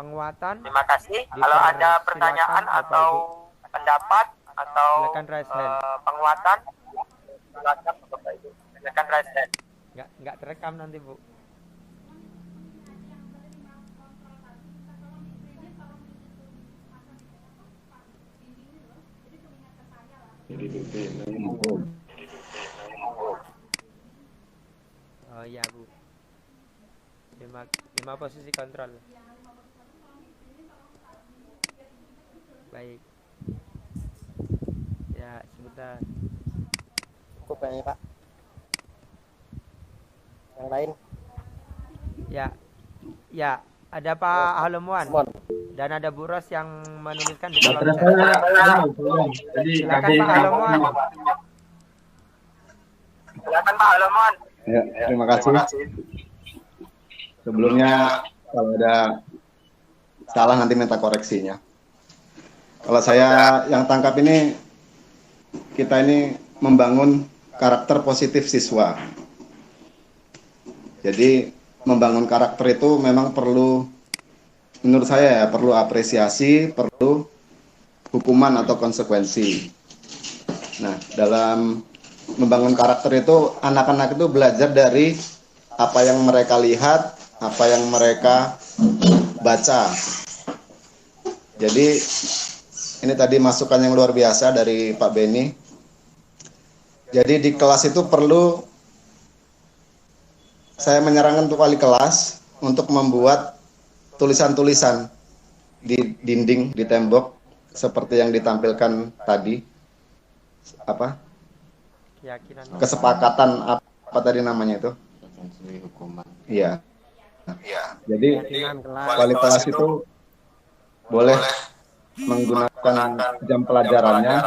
penguatan. Terima kasih. Kalau ada pertanyaan atau pendapat atau silakan raise hand. penguatan, silakan Bapak Ibu. Silakan raise hand. Nggak terekam nanti, Bu. Oh iya, Bu. 5 posisi kontrol. Baik. Ya, sebentar. Cukup kayaknya, Pak. Yang lain? Ya, ada Pak Halomuan dan ada Bu Ros yang menuliskan di kolom chat. Silakan Pak Halomuan. Silakan Pak Halomuan. Ya, terima kasih. Sebelumnya kalau ada salah nanti minta koreksinya. Kalau saya yang tangkap ini, kita ini membangun karakter positif siswa. Jadi membangun karakter itu memang perlu, menurut saya ya, perlu apresiasi, perlu hukuman atau konsekuensi. Nah, dalam membangun karakter itu, anak-anak itu belajar dari apa yang mereka lihat, apa yang mereka baca. Jadi ini tadi masukan yang luar biasa dari Pak Beni. Jadi di kelas itu perlu, saya menyarankan untuk wali kelas untuk membuat tulisan-tulisan di dinding, di tembok, seperti yang ditampilkan tadi. Apa? Kesepakatan apa tadi namanya itu? Iya. Jadi wali kelas itu boleh menggunakan jam pelajarannya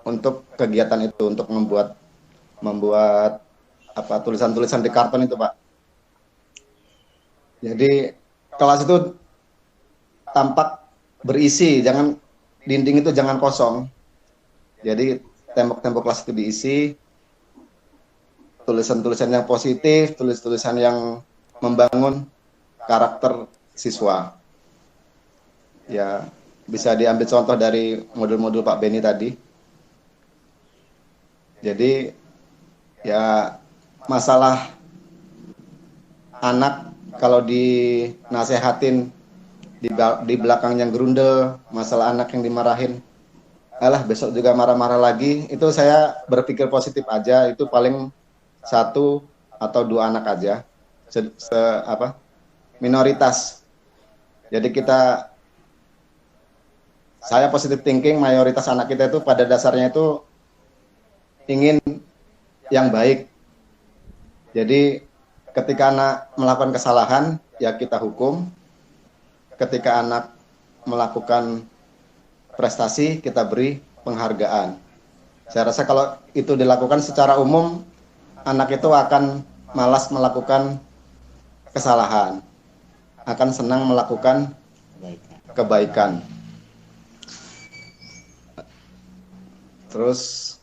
untuk kegiatan itu, untuk membuat apa, tulisan-tulisan di karton itu, Pak. Jadi kelas itu tampak berisi, jangan dinding itu jangan kosong. Jadi tembok-tembok kelas itu diisi tulisan-tulisan yang positif, tulisan yang membangun karakter siswa. Ya, bisa diambil contoh dari modul-modul Pak Beni tadi. Jadi ya, masalah anak kalau dinasehatin di belakangnya gerundel, masalah anak yang dimarahin, alah besok juga marah-marah lagi, itu saya berpikir positif aja, itu paling 1 atau 2 anak aja, minoritas. Jadi saya positive thinking, mayoritas anak kita itu pada dasarnya itu ingin yang baik. Jadi ketika anak melakukan kesalahan, ya kita hukum. Ketika anak melakukan prestasi, kita beri penghargaan. Saya rasa kalau itu dilakukan secara umum, anak itu akan malas melakukan kesalahan, akan senang melakukan kebaikan. Terus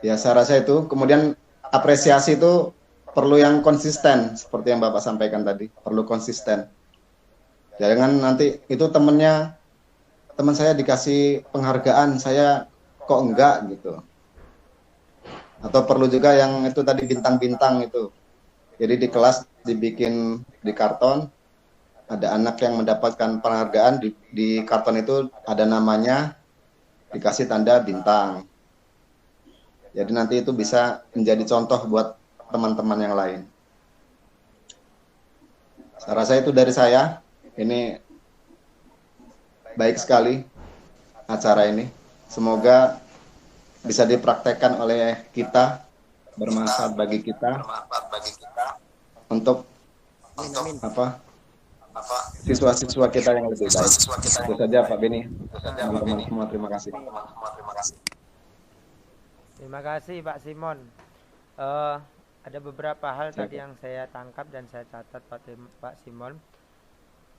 ya saya rasa itu. Kemudian apresiasi itu perlu yang konsisten, seperti yang Bapak sampaikan tadi, perlu konsisten. Jangan nanti itu teman saya dikasih penghargaan, saya kok enggak gitu. Atau perlu juga yang itu tadi, bintang-bintang itu. Jadi di kelas dibikin di karton, ada anak yang mendapatkan penghargaan, di karton itu ada namanya, dikasih tanda bintang. Jadi nanti itu bisa menjadi contoh buat teman-teman yang lain. Saya rasa itu dari saya. Ini baik sekali acara ini. Semoga bisa dipraktekkan oleh kita, bermanfaat bagi kita, untuk siswa-siswa kita yang lebih baik. Itu saja Pak Beni. Teman-teman semua, terima kasih. Terima kasih Pak Simon. Ada beberapa hal tadi yang saya tangkap dan saya catat Pak Simon.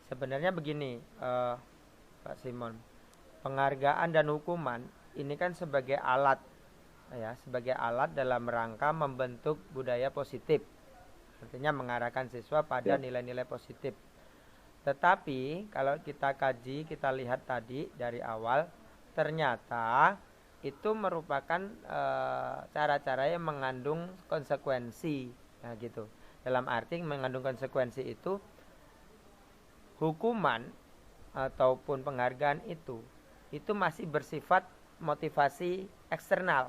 Sebenarnya begini, Pak Simon, penghargaan dan hukuman ini kan sebagai alat, ya, sebagai alat dalam rangka membentuk budaya positif. Artinya mengarahkan siswa pada nilai-nilai positif. Tetapi kalau kita kaji, kita lihat tadi dari awal, ternyata itu merupakan cara-cara yang mengandung konsekuensi. Nah gitu. Dalam arti mengandung konsekuensi itu, hukuman ataupun penghargaan itu masih bersifat motivasi eksternal.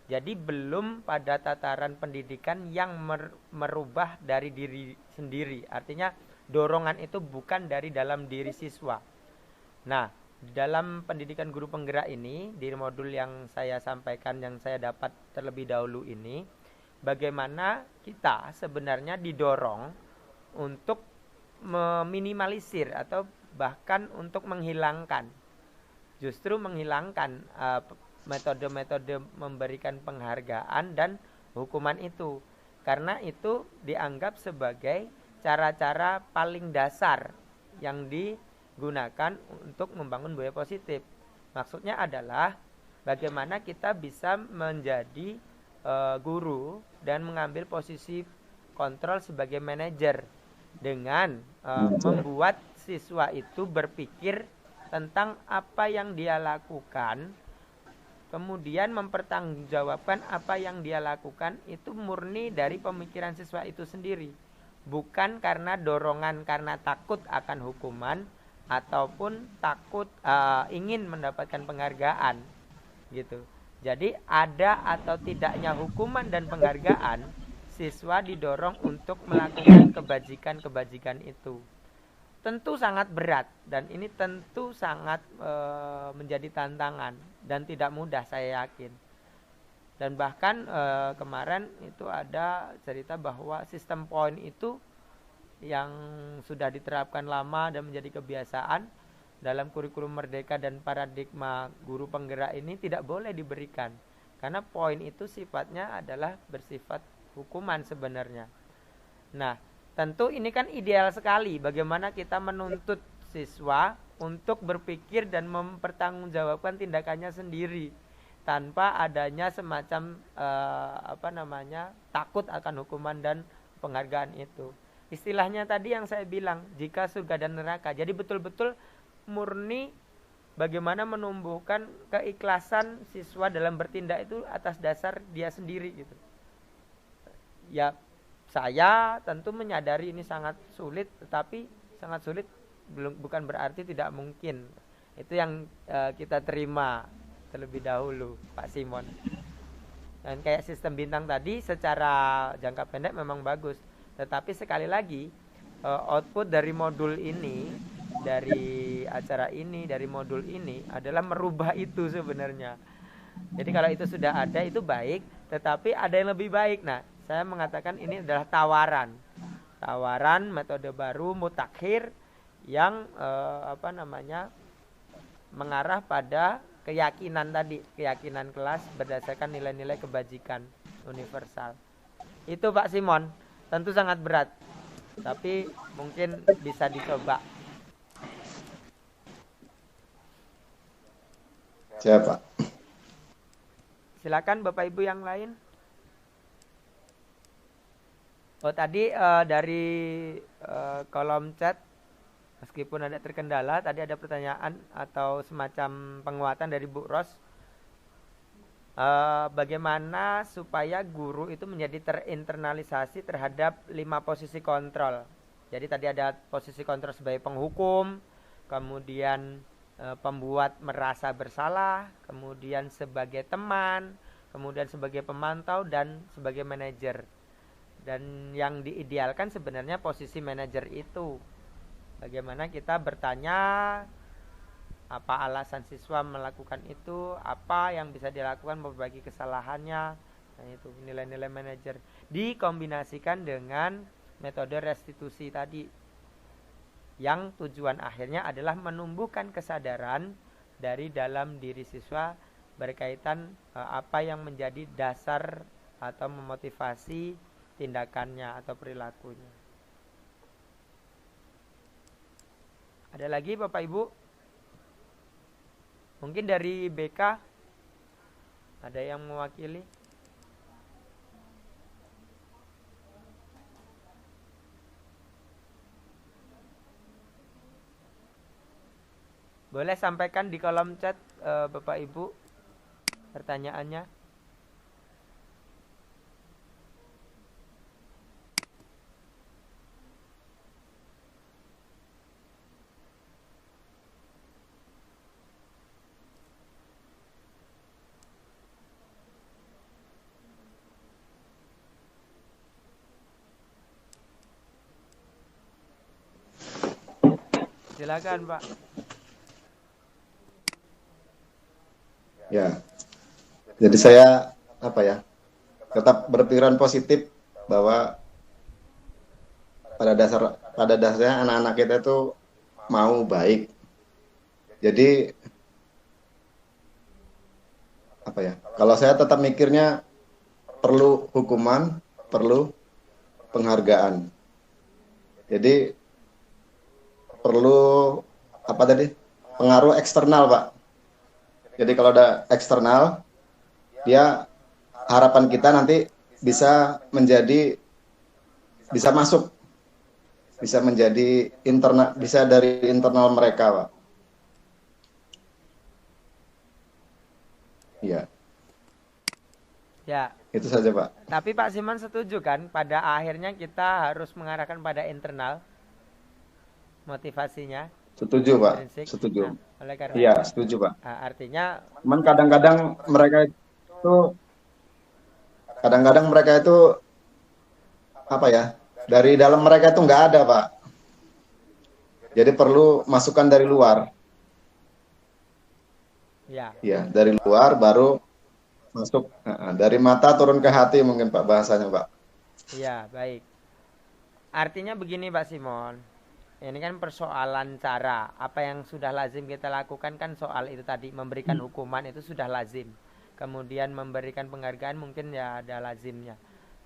Jadi belum pada tataran pendidikan yang merubah dari diri sendiri. Artinya dorongan itu bukan dari dalam diri siswa. Nah, dalam pendidikan guru penggerak ini, di modul yang saya sampaikan, yang saya dapat terlebih dahulu ini, bagaimana kita sebenarnya didorong untuk meminimalisir atau bahkan untuk menghilangkan, justru menghilangkan metode-metode memberikan penghargaan dan hukuman itu, karena itu dianggap sebagai cara-cara paling dasar yang digunakan untuk membangun budaya positif. Maksudnya adalah bagaimana kita bisa menjadi guru dan mengambil posisi kontrol sebagai manajer dengan membuat siswa itu berpikir tentang apa yang dia lakukan, kemudian mempertanggungjawabkan apa yang dia lakukan itu murni dari pemikiran siswa itu sendiri, bukan karena dorongan, karena takut akan hukuman ataupun takut ingin mendapatkan penghargaan gitu. Jadi ada atau tidaknya hukuman dan penghargaan, siswa didorong untuk melakukan kebajikan-kebajikan itu. Tentu sangat berat, dan ini tentu sangat menjadi tantangan dan tidak mudah, saya yakin. Dan bahkan kemarin itu ada cerita bahwa sistem poin itu yang sudah diterapkan lama dan menjadi kebiasaan dalam kurikulum merdeka dan paradigma guru penggerak ini tidak boleh diberikan, karena poin itu sifatnya adalah bersifat hukuman sebenarnya. Nah, tentu ini kan ideal sekali bagaimana kita menuntut siswa untuk berpikir dan mempertanggungjawabkan tindakannya sendiri tanpa adanya semacam takut akan hukuman dan penghargaan itu. Istilahnya tadi yang saya bilang, jika surga dan neraka. Jadi betul-betul murni bagaimana menumbuhkan keikhlasan siswa dalam bertindak itu atas dasar dia sendiri gitu. Ya, saya tentu menyadari ini sangat sulit, tetapi sangat sulit bukan berarti tidak mungkin. Itu yang kita terima terlebih dahulu, Pak Simon. Dan kayak sistem bintang tadi secara jangka pendek memang bagus, tetapi sekali lagi output dari modul ini, dari acara ini, dari modul ini adalah merubah itu sebenarnya. Jadi kalau itu sudah ada itu baik, tetapi ada yang lebih baik. Nah, saya mengatakan ini adalah tawaran metode baru mutakhir yang mengarah pada keyakinan tadi, keyakinan kelas berdasarkan nilai-nilai kebajikan universal. Itu Pak Simon, tentu sangat berat, tapi mungkin bisa dicoba. Siapa? Silakan Bapak Ibu yang lain. Oh tadi dari kolom chat, meskipun ada terkendala, tadi ada pertanyaan atau semacam penguatan dari Bu Ros. Bagaimana supaya guru itu menjadi terinternalisasi terhadap 5 posisi kontrol. Jadi tadi ada posisi kontrol sebagai penghukum, kemudian pembuat merasa bersalah, kemudian sebagai teman, kemudian sebagai pemantau, dan sebagai manajer. Dan yang diidealkan sebenarnya posisi manajer itu. Bagaimana kita bertanya apa alasan siswa melakukan itu, apa yang bisa dilakukan memperbaiki kesalahannya. Nah itu nilai-nilai manajer dikombinasikan dengan metode restitusi tadi, yang tujuan akhirnya adalah menumbuhkan kesadaran dari dalam diri siswa berkaitan apa yang menjadi dasar atau memotivasi tindakannya atau perilakunya. Ada lagi Bapak Ibu? Mungkin dari BK ada yang mewakili? Boleh sampaikan di kolom chat Bapak Ibu pertanyaannya. Silakan, Pak. Ya. Jadi saya tetap berpikiran positif bahwa pada dasarnya anak-anak kita itu mau baik. Jadi kalau saya tetap mikirnya perlu hukuman, perlu penghargaan. Jadi perlu pengaruh eksternal, Pak. Jadi kalau ada eksternal, dia harapan kita nanti bisa masuk, bisa menjadi internal, bisa dari internal mereka, Pak. Iya. Ya. Itu saja, Pak. Tapi Pak Simon setuju kan pada akhirnya kita harus mengarahkan pada internal motivasinya? Setuju, Pak. Intrinsik. Setuju. Nah, oleh karena Iya, itu, setuju, Pak. Artinya Cuman kadang-kadang mereka itu dari dalam mereka itu nggak ada, Pak. Jadi perlu masukan dari luar. ya. Iya, dari luar baru masuk, dari mata turun ke hati mungkin, Pak, bahasanya, Pak. Iya, baik. Artinya begini, Pak Simon. Ini kan persoalan cara. Apa yang sudah lazim kita lakukan kan soal itu tadi, memberikan hukuman itu sudah lazim. Kemudian memberikan penghargaan mungkin ya ada lazimnya.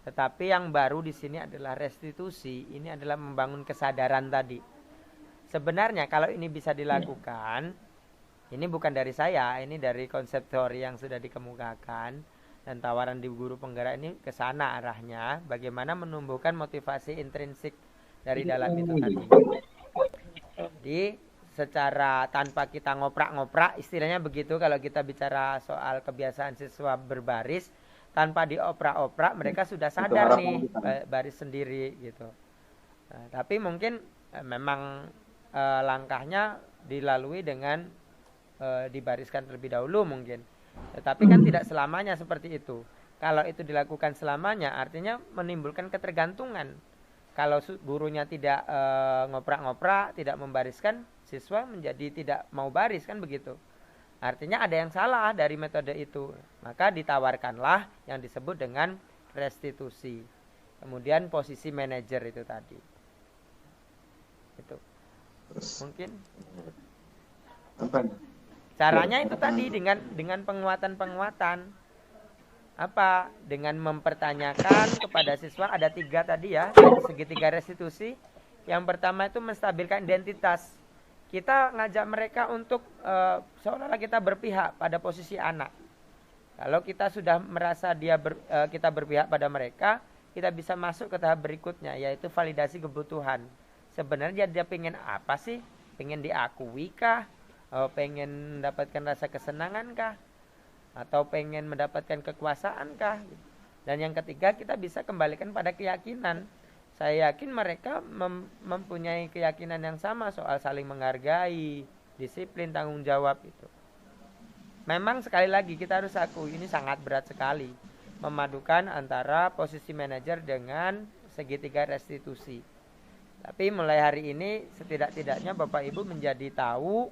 Tetapi yang baru di sini adalah restitusi. Ini adalah membangun kesadaran tadi. Sebenarnya kalau ini bisa dilakukan, ini bukan dari saya, ini dari konsep teori yang sudah dikemukakan dan tawaran di guru penggerak ini ke sana arahnya, bagaimana menumbuhkan motivasi intrinsik dari dalam itu tadi. Jadi secara tanpa kita ngoprak-ngoprak, istilahnya begitu kalau kita bicara soal kebiasaan siswa berbaris, tanpa dioprak-oprak mereka sudah sadar nih baris sendiri gitu. Nah, tapi mungkin memang langkahnya dilalui dengan dibariskan terlebih dahulu mungkin. Tetapi kan tidak selamanya seperti itu. Kalau itu dilakukan selamanya artinya menimbulkan ketergantungan. Kalau gurunya tidak ngoprak-ngoprak, tidak membariskan, siswa menjadi tidak mau baris kan begitu. Artinya ada yang salah dari metode itu. Maka ditawarkanlah yang disebut dengan restitusi. Kemudian posisi manajer itu tadi. Itu. Mungkin caranya itu tadi dengan penguatan-penguatan. Apa? Dengan mempertanyakan kepada siswa, ada 3 tadi ya, segitiga restitusi. Yang pertama itu menstabilkan identitas. Kita ngajak mereka untuk seolah-olah kita berpihak pada posisi anak. Kalau kita sudah merasa kita berpihak pada mereka, kita bisa masuk ke tahap berikutnya, yaitu validasi kebutuhan. Sebenarnya dia pengen apa sih? Pengen diakui kah? Pengen mendapatkan rasa kesenangan kah? Atau pengen mendapatkan kekuasaan kah? Dan yang ketiga kita bisa kembalikan pada keyakinan. Saya yakin mereka mempunyai keyakinan yang sama soal saling menghargai, disiplin, tanggung jawab itu. Memang sekali lagi kita harus akui ini sangat berat sekali memadukan antara posisi manajer dengan segitiga restitusi. Tapi mulai hari ini setidak-tidaknya Bapak Ibu menjadi tahu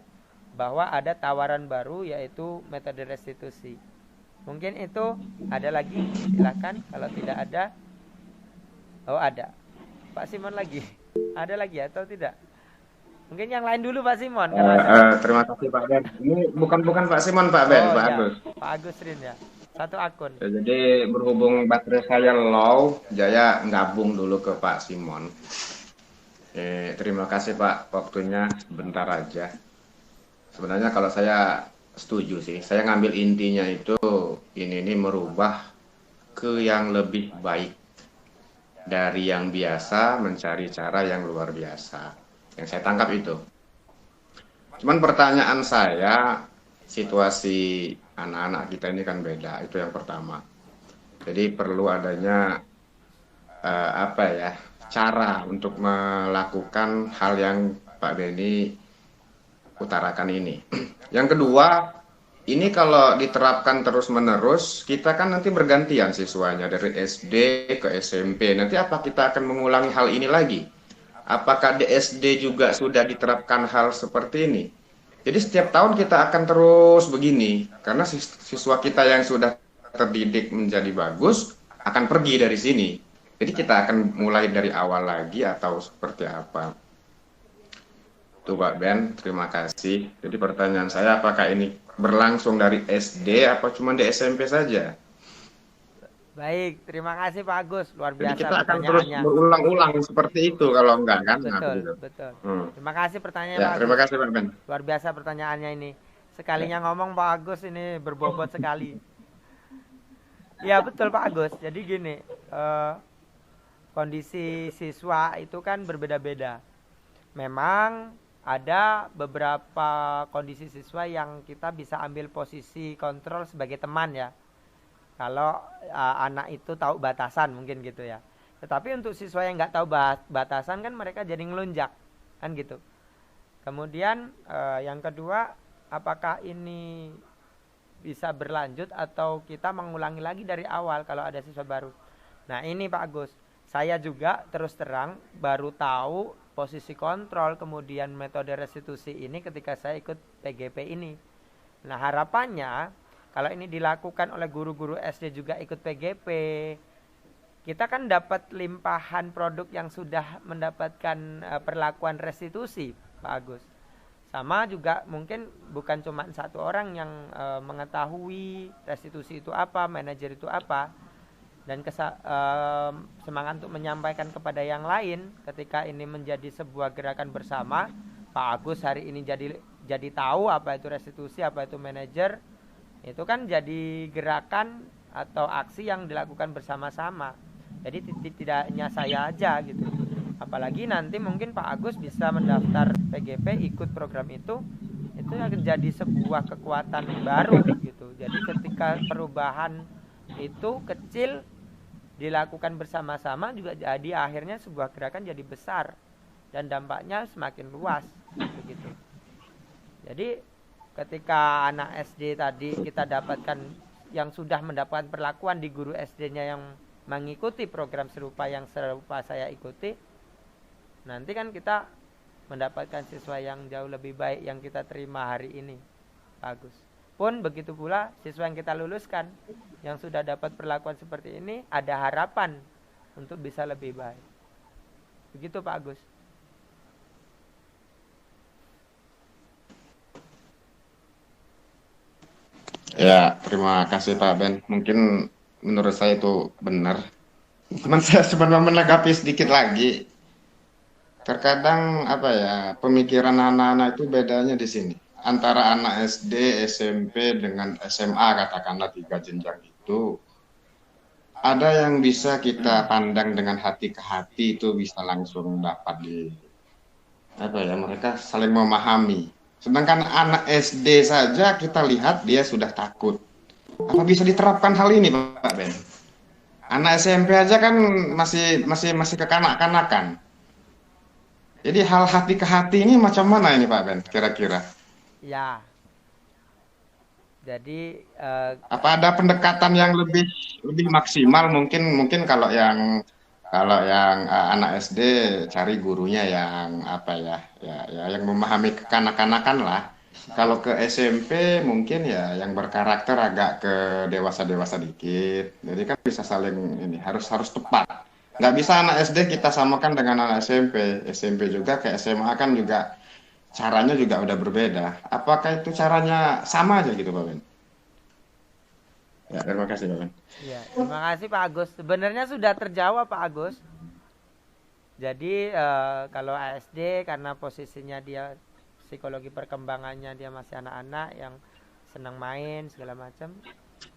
bahwa ada tawaran baru yaitu metode restitusi. Mungkin itu ada lagi, silakan. Kalau tidak ada, ada. Pak Simon lagi, ada lagi atau tidak? Mungkin yang lain dulu Pak Simon. Terima kasih Pak Ben. Ini bukan Pak Simon, Pak Ben, Pak Agus. Pak Agus Rin ya, satu akun. Jadi berhubung baterai saya low, saya gabung dulu ke Pak Simon. Terima kasih Pak, waktunya sebentar aja. Sebenarnya kalau saya setuju sih, saya ngambil intinya itu ini merubah ke yang lebih baik. Dari yang biasa mencari cara yang luar biasa. Yang saya tangkap itu. Cuman pertanyaan saya, situasi anak-anak kita ini kan beda, itu yang pertama. Jadi perlu adanya apa ya, cara untuk melakukan hal yang Pak Beni utarakan ini. Yang kedua, ini kalau diterapkan terus-menerus, kita kan nanti bergantian siswanya dari SD ke SMP. Nanti apa kita akan mengulangi hal ini lagi? Apakah di SD juga sudah diterapkan hal seperti ini? Jadi setiap tahun kita akan terus begini, karena siswa kita yang sudah terdidik menjadi bagus akan pergi dari sini. Jadi kita akan mulai dari awal lagi atau seperti apa? Tuh Pak Ben, terima kasih. Jadi pertanyaan saya, apakah ini berlangsung dari SD apa cuma di SMP saja? Baik, terima kasih Pak Agus. Luar Jadi biasa kita akan terus pertanyaannya. berulang-ulang seperti itu kalau enggak kan? Nah, Betul, begitu. betul. Hmm. Terima kasih pertanyaannya Ya, Pak terima Agus. kasih Pak Ben. Luar biasa pertanyaannya ini. Sekalinya ngomong Pak Agus ini berbobot sekali. Ya betul Pak Agus. Jadi gini, kondisi siswa itu kan berbeda-beda. Memang ada beberapa kondisi siswa yang kita bisa ambil posisi kontrol sebagai teman ya. Kalau anak itu tahu batasan mungkin gitu ya. Tetapi untuk siswa yang nggak tahu batasan kan mereka jadi ngelunjak kan gitu. Kemudian yang kedua, apakah ini bisa berlanjut atau kita mengulangi lagi dari awal kalau ada siswa baru. Nah ini Pak Agus, saya juga terus terang baru tahu posisi kontrol kemudian metode restitusi ini ketika saya ikut PGP ini. Nah harapannya kalau ini dilakukan oleh guru-guru SD juga ikut PGP, kita kan dapat limpahan produk yang sudah mendapatkan perlakuan restitusi Pak Agus. Sama juga mungkin bukan cuma satu orang yang mengetahui restitusi itu apa, manajer itu apa, dan semangat untuk menyampaikan kepada yang lain ketika ini menjadi sebuah gerakan bersama. Pak Agus hari ini jadi tahu apa itu restitusi, apa itu manajer, itu kan jadi gerakan atau aksi yang dilakukan bersama-sama. Jadi tidak hanya saya aja gitu. Apalagi nanti mungkin Pak Agus bisa mendaftar PGP ikut program itu akan jadi sebuah kekuatan baru gitu. Jadi ketika perubahan itu kecil dilakukan bersama-sama juga jadi akhirnya sebuah gerakan jadi besar dan dampaknya semakin luas begitu. Jadi ketika anak SD tadi kita dapatkan yang sudah mendapatkan perlakuan di guru SD-nya yang mengikuti program serupa yang serupa saya ikuti, nanti kan kita mendapatkan siswa yang jauh lebih baik yang kita terima hari ini. Bagus. Pun begitu pula siswa yang kita luluskan yang sudah dapat perlakuan seperti ini, ada harapan untuk bisa lebih baik. Begitu Pak Agus. Ya, terima kasih Pak Ben. Mungkin menurut saya itu benar. Cuman saya sebenarnya menanggapi sedikit lagi. Terkadang apa ya, pemikiran anak-anak itu bedanya di sini. Antara anak SD, SMP dengan SMA katakanlah 3 jenjang itu. Ada yang bisa kita pandang dengan hati ke hati itu bisa langsung dapat di apa ya, mereka saling memahami. Sedangkan anak SD saja kita lihat dia sudah takut. Apa bisa diterapkan hal ini Pak Ben? Anak SMP aja kan masih kekanak-kanakan. Jadi hal hati ke hati ini macam mana ini Pak Ben kira-kira? Ya. Jadi Apa ada pendekatan yang lebih maksimal mungkin kalau yang anak SD cari gurunya yang apa ya yang memahami kekanak-kanakan lah. Kalau ke SMP mungkin ya yang berkarakter agak ke dewasa-dewasa dikit. Jadi kan bisa saling ini harus tepat. Nggak bisa anak SD kita samakan dengan anak SMP. SMP juga ke SMA kan juga caranya juga udah berbeda. Apakah itu caranya sama aja gitu Pak Ben? Ya, terima kasih Pak Ben. ya, terima kasih Pak Agus. Sebenarnya sudah terjawab Pak Agus. Jadi kalau ASD karena posisinya dia psikologi perkembangannya dia masih anak-anak yang senang main segala macam,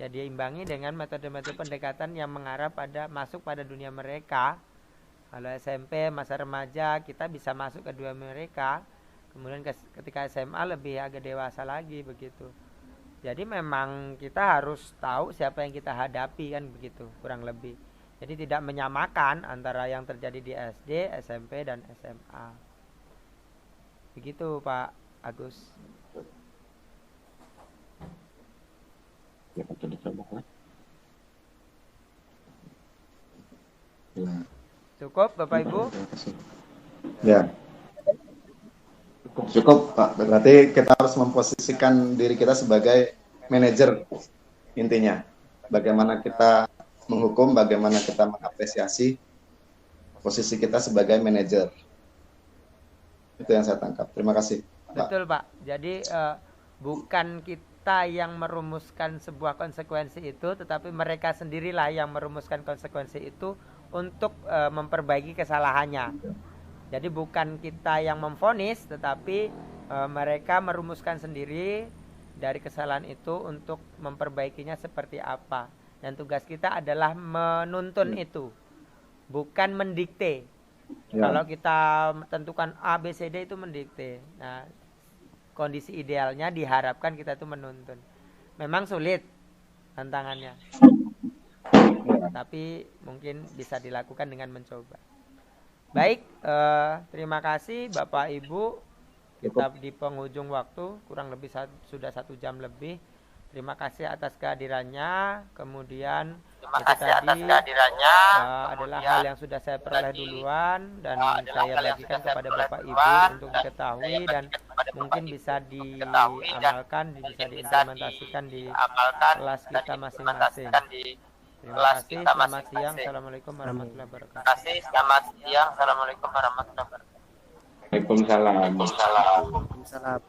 ya dia imbangi dengan metode-metode pendekatan yang mengarah masuk pada dunia mereka. Kalau SMP masa remaja kita bisa masuk ke dunia mereka Kemudian ketika SMA lebih agak dewasa lagi begitu. Jadi memang kita harus tahu siapa yang kita hadapi kan begitu kurang lebih. Jadi tidak menyamakan antara yang terjadi di SD, SMP dan SMA. Begitu Pak Agus. Ya, betul dicoba. Ya. Cukup Bapak Ibu? Ya. Cukup, Pak. Berarti kita harus memposisikan diri kita sebagai manajer intinya. Bagaimana kita menghukum, bagaimana kita mengapresiasi posisi kita sebagai manajer. Itu yang saya tangkap. Terima kasih, Pak. Betul Pak. Jadi bukan kita yang merumuskan sebuah konsekuensi itu, tetapi mereka sendirilah yang merumuskan konsekuensi itu untuk memperbaiki kesalahannya. Jadi bukan kita yang memvonis, tetapi mereka merumuskan sendiri dari kesalahan itu untuk memperbaikinya seperti apa. Dan tugas kita adalah menuntun itu, bukan mendikte. Ya. Kalau kita tentukan A, B, C, D itu mendikte. Nah, kondisi idealnya diharapkan kita itu menuntun. Memang sulit tantangannya, tapi mungkin bisa dilakukan dengan mencoba. Baik, terima kasih Bapak Ibu. Kita di penghujung waktu, kurang lebih sudah 1 jam lebih. Terima kasih atas kehadirannya. Kemudian Terima itu kasih atas tadi kehadirannya. adalah hal yang sudah saya peroleh duluan dan saya bagikan kepada Bapak Ibu untuk diketahui dan mungkin bisa diamalkan, bisa diimplementasikan di kelas kita masing-masing. Terima kasih. Selamat siang. Assalamualaikum warahmatullahi wabarakatuh. Terima kasih. Selamat siang. Assalamualaikum warahmatullahi wabarakatuh. Waalaikumsalam. Salam.